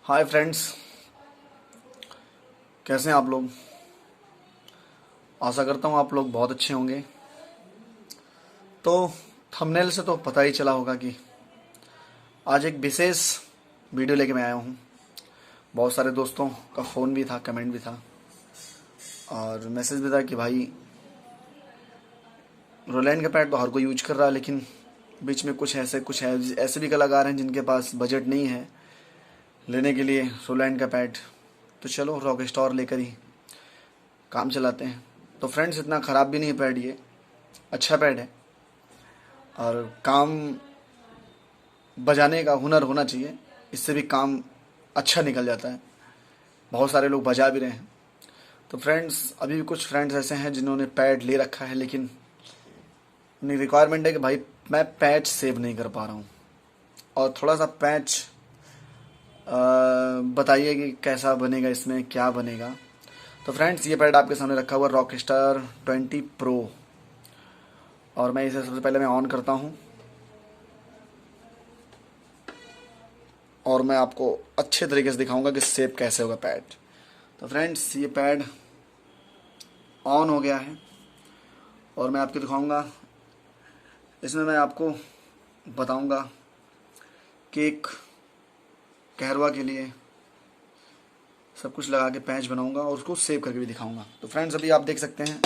Hi friends, कैसे हैं आप लोग। आशा करता हूँ आप लोग बहुत अच्छे होंगे। तो थंबनेल से तो पता ही चला होगा कि आज एक विशेष वीडियो लेके मैं आया हूँ। बहुत सारे दोस्तों का फ़ोन भी था, कमेंट भी था और मैसेज भी था कि भाई रोलैंड का पैड तो हर कोई यूज कर रहा है, लेकिन बीच में कुछ ऐसे भी कलाकार हैं जिनके पास बजट नहीं है लेने के लिए रोलैंड का पैड। तो चलो रॉक स्टार लेकर ही काम चलाते हैं। तो फ्रेंड्स, इतना ख़राब भी नहीं है पैड, ये अच्छा पैड है और काम बजाने का हुनर होना चाहिए, इससे भी काम अच्छा निकल जाता है। बहुत सारे लोग बजा भी रहे हैं। तो फ्रेंड्स, अभी भी कुछ फ्रेंड्स ऐसे हैं जिन्होंने पैड ले रखा है, लेकिन उनकी रिक्वायरमेंट है कि भाई मैं पैच सेव नहीं कर पा रहा हूँ और थोड़ा सा पैच बताइए कि कैसा बनेगा, इसमें क्या बनेगा। तो फ्रेंड्स, ये पैड आपके सामने रखा हुआ रॉक स्टार 20 प्रो और मैं इसे सबसे पहले मैं ऑन करता हूँ और मैं आपको अच्छे तरीके से दिखाऊंगा कि सेव कैसे होगा पैड। तो फ्रेंड्स, ये पैड ऑन हो गया है और मैं आपको दिखाऊंगा। इसमें मैं आपको बताऊंगा कि एक कहरवा के लिए सब कुछ लगा के पैच बनाऊंगा और उसको सेव करके भी दिखाऊंगा। तो फ्रेंड्स, अभी आप देख सकते हैं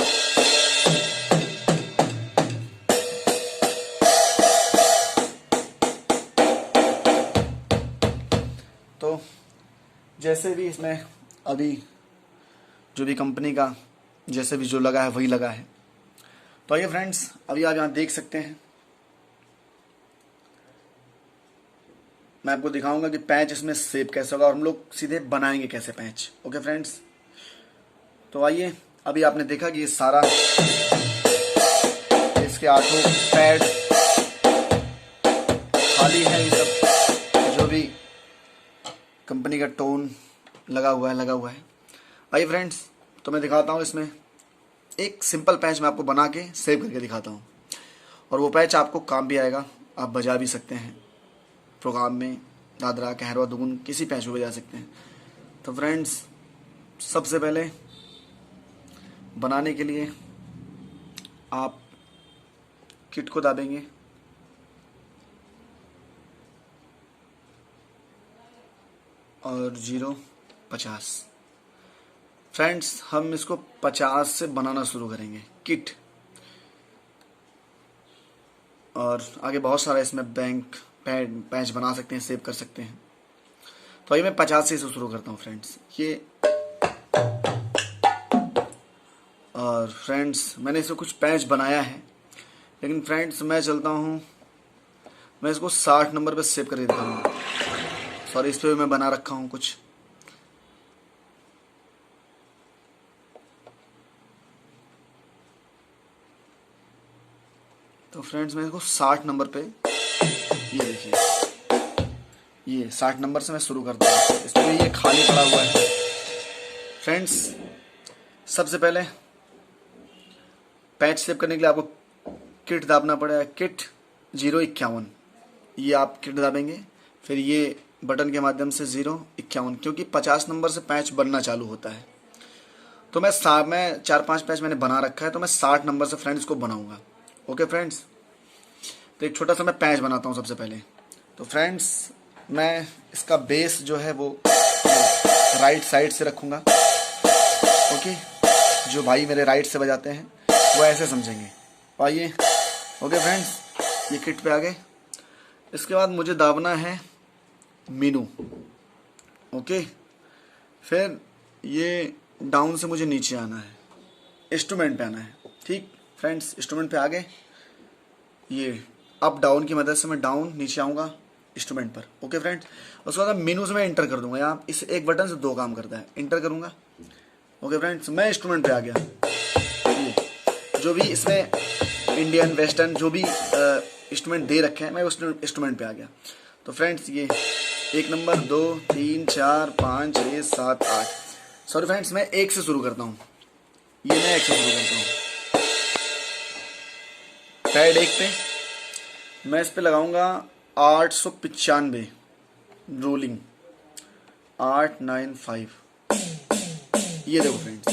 तो जैसे भी इसमें अभी जो भी कंपनी का जैसे भी जो लगा है वही लगा है। तो आइए फ्रेंड्स, अभी आप यहाँ देख सकते हैं, मैं आपको दिखाऊंगा कि पैच इसमें सेव कैसे होगा और हम लोग सीधे बनाएंगे कैसे पैच। ओके फ्रेंड्स, तो आइए। अभी आपने देखा कि ये सारा इसके आठों पैड खाली है, ये सब जो भी कंपनी का टोन लगा हुआ है। आइए फ्रेंड्स, तो मैं दिखाता हूँ इसमें एक सिंपल पैच मैं आपको बना के सेव करके दिखाता हूँ और वो पैच आपको काम भी आएगा, आप बजा भी सकते हैं प्रोग्राम में, दादरा कहरवा दुगुन किसी पैच में बजा सकते हैं। तो फ्रेंड्स, सबसे पहले बनाने के लिए आप किट को दाबेंगे और 0 50। फ्रेंड्स, हम इसको 50 से बनाना शुरू करेंगे किट, और आगे बहुत सारा इसमें बैंक पैच बना सकते हैं, सेव कर सकते हैं। तो आइए मैं 50 से इसे शुरू करता हूँ फ्रेंड्स। ये और फ्रेंड्स, मैंने इसमें कुछ पैच बनाया है, लेकिन फ्रेंड्स मैं चलता हूँ, मैं इसको 60 नंबर पे सेव करके दिखाऊंगा। सॉरी, इस पर भी मैं बना रखा हूँ कुछ। तो फ्रेंड्स, मैं इसको 60 नंबर पे, ये देखिए, ये 60 नंबर से मैं शुरू करता हूँ। इसमें ये खाली पड़ा हुआ है। फ्रेंड्स, सबसे पहले पैच सेव करने के लिए आपको किट दाबना पड़ेगा, किट 051। ये आप किट दाबेंगे, फिर ये बटन के माध्यम से 051, क्योंकि 50 नंबर से पैच बनना चालू होता है। तो मैं 4-5 पैच मैंने बना रखा है, तो मैं 60 नंबर से फ्रेंड्स को बनाऊंगा। ओके फ्रेंड्स, तो एक छोटा सा मैं पैच बनाता हूँ सबसे पहले। तो फ्रेंड्स, मैं इसका बेस जो है वो राइट साइड से रखूँगा। ओके, जो भाई मेरे राइट से बजाते हैं वो ऐसे समझेंगे। आइए। ओके फ्रेंड्स, ये किट पे आ गए। इसके बाद मुझे दाबना है मीनू। ओके, फिर ये डाउन से मुझे नीचे आना है, इंस्ट्रूमेंट पे आना है। ठीक फ्रेंड्स, इंस्ट्रूमेंट पे आ गए। ये अप डाउन की मदद से मैं डाउन नीचे आऊँगा इंस्ट्रूमेंट पर। ओके फ्रेंड्स, उसके बाद मेनू से मैं इंटर कर दूंगा। यहाँ इस एक बटन से 2 काम करता है, इंटर करूँगा। ओके फ्रेंड्स, मैं इंस्ट्रूमेंट पे आ गया। ये जो भी इसमें इंडियन वेस्टर्न जो भी इंस्ट्रूमेंट दे रखे हैं, मैं उस इंस्ट्रूमेंट पे आ गया। तो फ्रेंड्स, ये 1 नंबर 2 3 4 5 6 7 8। सॉरी फ्रेंड्स, मैं 1 से शुरू करता हूँ। ये मैं 1 से शुरू करता हूँ। पैड 1 पे मैं इस पे लगाऊंगा 895 रोलिंग। 895। ये देखो फ्रेंड्स,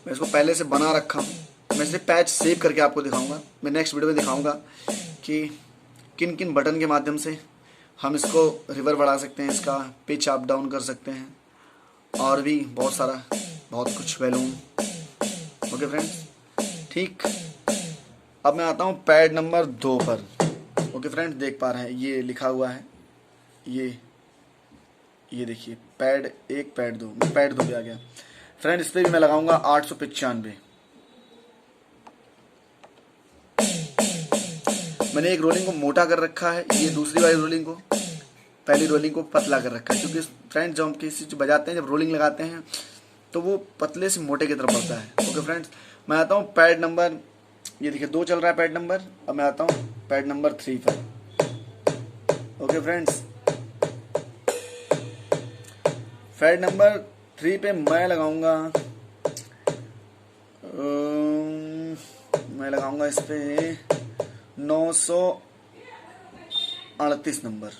मैं इसको पहले से बना रखा हूँ। मैं इसे पैच सेव करके आपको दिखाऊंगा। मैं नेक्स्ट वीडियो में दिखाऊंगा कि किन किन बटन के माध्यम से हम इसको रिवर बढ़ा सकते हैं, इसका पिच अप डाउन कर सकते हैं, और भी बहुत सारा बहुत कुछ वैल्यूम। ओके फ्रेंड्स, ठीक। अब मैं आता हूँ पैड नंबर 2 पर। ओके फ्रेंड्स, देख पा रहे हैं ये लिखा हुआ है, ये देखिए पैड 1 पैड 2, पैड 2 पे आ गया फ्रेंड। इस पर भी मैं लगाऊंगा 895। मैंने एक रोलिंग को मोटा कर रखा है, ये दूसरी वाली रोलिंग को, पहली रोलिंग को पतला कर रखा है, क्योंकि फ्रेंड्स जब हम किसी चीज बजाते हैं, जब रोलिंग लगाते हैं तो वो पतले से मोटे की तरफ बढ़ता है। ओके फ्रेंड्स, मैं आता हूँ पैड नंबर, ये देखिए 2 चल रहा है पैड नंबर। अब मैं आता हूँ पैड नंबर 3 पर। ओके फ्रेंड्स, पैड नंबर 3 पे मैं लगाऊंगा इस पे 938 number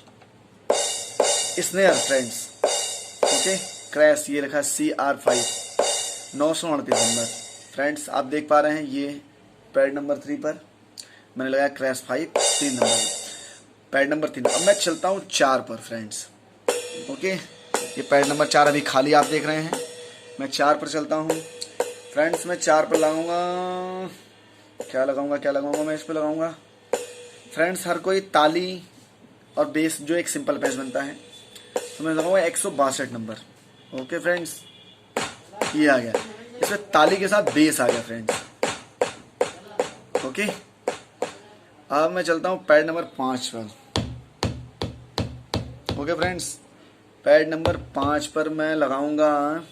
snare friends. Okay, crash ये रखा CR5, 938 नंबर फ्रेंड्स। आप देख पा रहे हैं ये पैड नंबर 3 पर मैंने लगाया क्रैश 5 3 नंबर, पैड नंबर 3। अब मैं चलता हूँ 4 पर फ्रेंड्स। ओके, ये पैड नंबर 4 अभी खाली आप देख रहे हैं। मैं 4 पर चलता हूँ फ्रेंड्स। मैं 4 पर लगाऊंगा, क्या लगाऊंगा मैं इस पर लगाऊंगा फ्रेंड्स। हर कोई ताली और बेस जो एक सिंपल पैच बनता है, तो मैं लगाऊंगा 162 नंबर। ओके फ्रेंड्स, ये आ गया, इसमें ताली के साथ बेस आ गया फ्रेंड्स। ओके, अब मैं चलता हूँ पैड नंबर 5 पर। ओके फ्रेंड्स, पैड नंबर 5 पर मैं लगाऊंगा,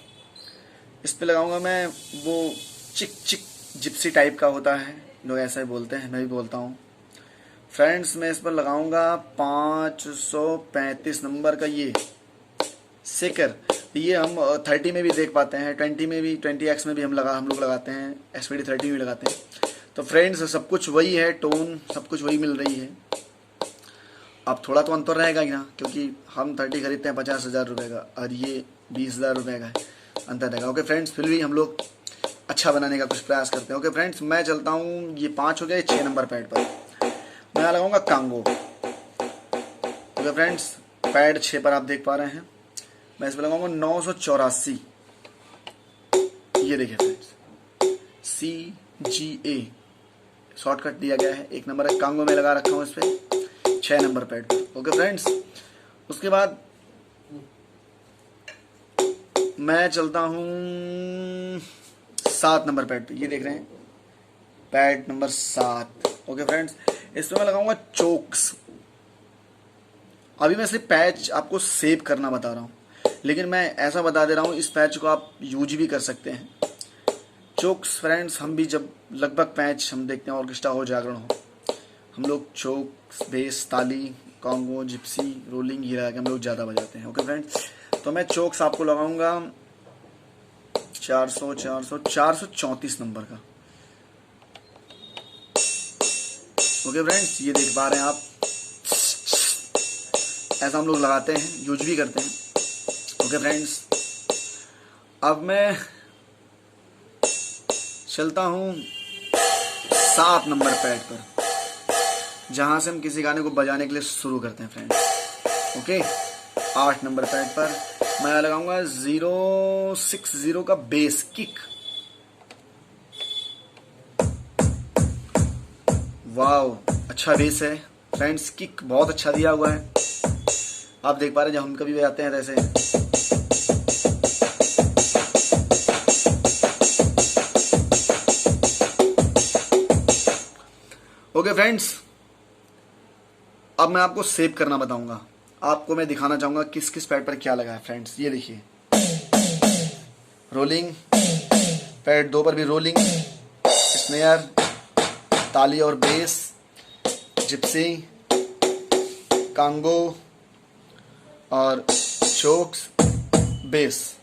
इस पे लगाऊंगा मैं वो चिक चिक जिप्सी टाइप का होता है, लोग ऐसा ही बोलते हैं, मैं भी बोलता हूँ फ्रेंड्स। मैं इस पर लगाऊंगा 535 नंबर का ये सेकर। ये हम 30 में भी देख पाते हैं, 20 में भी, 20x में भी हम लोग लगाते हैं, SPD 30 में भी लगाते हैं। तो फ्रेंड्स सब कुछ वही है, टोन सब कुछ वही मिल रही है। अब थोड़ा तो अंतर रहेगा ही ना, क्योंकि हम 30 खरीदते हैं 50,000 रुपये का, और ये 20,000 रुपये का है, अंतर रहेगा। ओके फ्रेंड्स, फिर भी हम लोग अच्छा बनाने का कुछ प्रयास करते हैं। ओके फ्रेंड्स, मैं चलता हूँ, ये 5 हो गया, 6 नंबर पैड पर मैं लगाऊंगा कांगो। ओके फ्रेंड्स, पैड 6 पर आप देख पा रहे हैं, मैं इस पर लगाऊंगा 984। ये देखिए फ्रेंड्स, CGA शॉर्टकट दिया गया है, 1 नंबर है, कांगो में लगा रखा हूँ इस पर 6 नंबर पैड पर। ओके फ्रेंड्स, उसके बाद मैं चलता हूँ 7 नंबर पैड पे। ये देख रहे हैं पैड नंबर 7। ओके फ्रेंड्स, इसमें मैं लगाऊंगा चोक्स। अभी मैं सिर्फ पैच आपको सेव करना बता रहा हूँ, लेकिन मैं ऐसा बता दे रहा हूँ, इस पैच को आप यूज भी कर सकते हैं। चोक्स फ्रेंड्स, हम भी जब लगभग पैच हम देखते हैं, ऑर्केस्ट्रा हो, जागरण हो, हम लोग चोक्स, बेस, ताली, कांगो, जिप्सी, रोलिंग, ये लगा के हम लोग ज़्यादा बजाते हैं। ओके फ्रेंड्स, तो मैं चोक्स आपको लगाऊंगा 434 नंबर का। ओके फ्रेंड्स, ये देख पा रहे हैं आप, ऐसा हम लोग लगाते हैं, यूज भी करते हैं। ओके फ्रेंड्स, अब मैं चलता हूँ 7 नंबर पैड पर, जहां से हम किसी गाने को बजाने के लिए शुरू करते हैं फ्रेंड्स। ओके, 8 नंबर पैड पर मैं लगाऊंगा 060 का बेस किक। वाओ, अच्छा बेस है फ्रेंड्स, किक बहुत अच्छा दिया हुआ है। आप देख पा रहे हैं, जब हम कभी बजाते हैं ऐसे। ओके फ्रेंड्स, अब मैं आपको सेव करना बताऊंगा, आपको मैं दिखाना चाहूंगा किस किस पैड पर क्या लगा है फ्रेंड्स। ये देखिए, रोलिंग, पैड 2 पर भी रोलिंग, स्नेयर, ताली और बेस, जिप्सी, कांगो और चोक्स, बेस।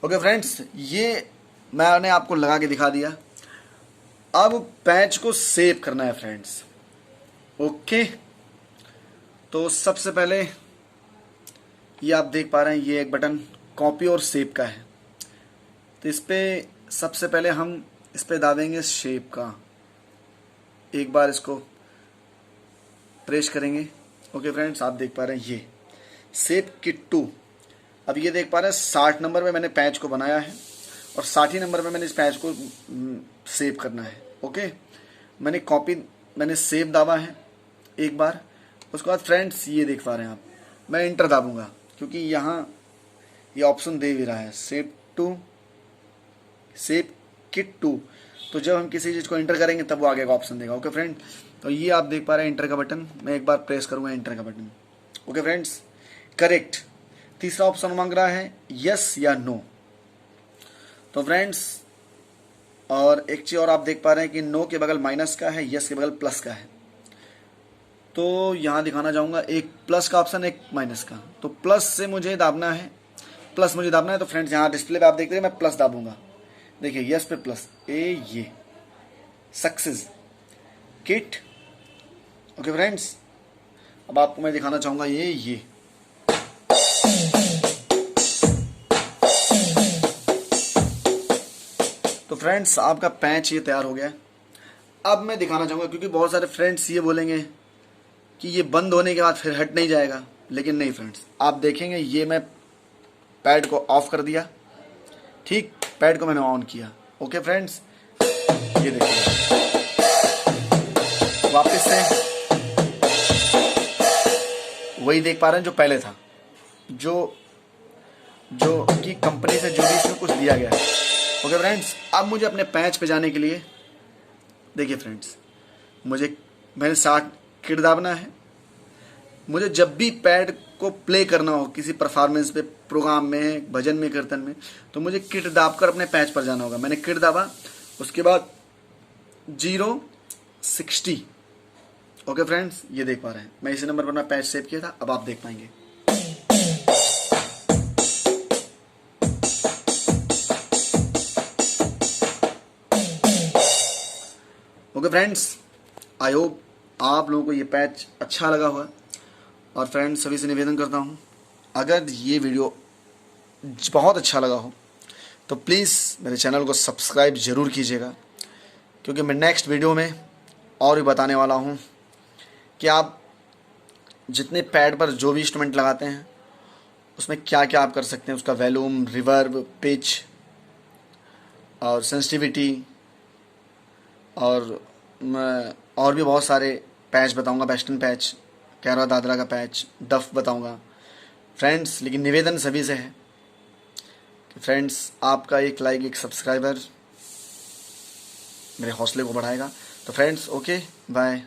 ओके फ्रेंड्स, ये मैंने आपको लगा के दिखा दिया। अब पैच को सेव करना है फ्रेंड्स। ओके, तो सबसे पहले ये आप देख पा रहे हैं, ये एक बटन कॉपी और सेव का है। तो इस पर सबसे पहले हम इस पर दाबेंगे शेप का, एक बार इसको प्रेस करेंगे। ओके फ्रेंड्स, आप देख पा रहे हैं ये शेप किट 2। अब ये देख पा रहे हैं 60 नंबर में मैंने पैच को बनाया है और 60 नंबर में मैंने इस पैच को सेव करना है। ओके, मैंने सेव दाबा है एक बार। उसके बाद फ्रेंड्स ये देख पा रहे हैं आप, मैं इंटर दाबूंगा क्योंकि यहाँ ये ऑप्शन दे भी रहा है सेव किट 2। तो जब हम किसी चीज़ को इंटर करेंगे तब वो आगे का ऑप्शन देगा। ओके फ्रेंड, तो ये आप देख पा रहे हैं इंटर का बटन, मैं एक बार प्रेस करूंगा इंटर का बटन। Okay friends, correct. तीसरा ऑप्शन मांग रहा है यस या नो। तो फ्रेंड्स, और एक चीज़ और आप देख पा रहे हैं कि नो के बगल माइनस का है, यस के बगल प्लस का है। तो यहाँ दिखाना चाहूँगा, एक प्लस का ऑप्शन एक माइनस का। तो प्लस से मुझे दाबना है, प्लस मुझे दाबना है। तो फ्रेंड्स यहाँ डिस्प्ले पे आप देख रहे हैं, मैं प्लस दाबूंगा। देखिए यस पे प्लस, ये सक्सेस किट। ओके फ्रेंड्स, अब आपको मैं दिखाना चाहूँगा ये तो फ्रेंड्स आपका पैच ये तैयार हो गया है। अब मैं दिखाना चाहूँगा, क्योंकि बहुत सारे फ्रेंड्स ये बोलेंगे कि ये बंद होने के बाद फिर हट नहीं जाएगा, लेकिन नहीं फ्रेंड्स, आप देखेंगे ये मैं पैड को ऑफ कर दिया, ठीक, पैड को मैंने ऑन किया। ओके फ्रेंड्स, ये देखिए वापस से वही देख पा रहे हैं जो पहले था, जो कि कंपनी से जो भी इसमें कुछ दिया गया है। ओके फ्रेंड्स, अब मुझे अपने पैच पे जाने के लिए देखिए फ्रेंड्स, मैंने 60 किट दाबना है। मुझे जब भी पैड को प्ले करना हो किसी परफॉर्मेंस पे, प्रोग्राम में, भजन में, कीर्तन में, तो मुझे किट दाबकर अपने पैच पर जाना होगा। मैंने किट दाबा, उसके बाद 060। ओके फ्रेंड्स, ये देख पा रहे हैं, मैं इसी नंबर पर अपना पैच सेव किया था। अब आप देख पाएंगे ओके फ्रेंड्स, आई होप आप लोगों को ये पैच अच्छा लगा होगा। और फ्रेंड्स, सभी से निवेदन करता हूँ, अगर ये वीडियो बहुत अच्छा लगा हो तो प्लीज़ मेरे चैनल को सब्सक्राइब ज़रूर कीजिएगा, क्योंकि मैं नेक्स्ट वीडियो में और भी बताने वाला हूँ कि आप जितने पैड पर जो भी इंस्ट्रूमेंट लगाते हैं उसमें क्या क्या आप कर सकते हैं, उसका वॉल्यूम, रिवर्ब, पिच और सेंसिटिविटी, और भी बहुत सारे पैच बताऊंगा, वेस्टर्न पैच, कैरा दादरा का पैच, डफ बताऊंगा फ्रेंड्स। लेकिन निवेदन सभी से है कि फ्रेंड्स, आपका एक लाइक, एक सब्सक्राइबर मेरे हौसले को बढ़ाएगा। तो फ्रेंड्स, ओके, बाय।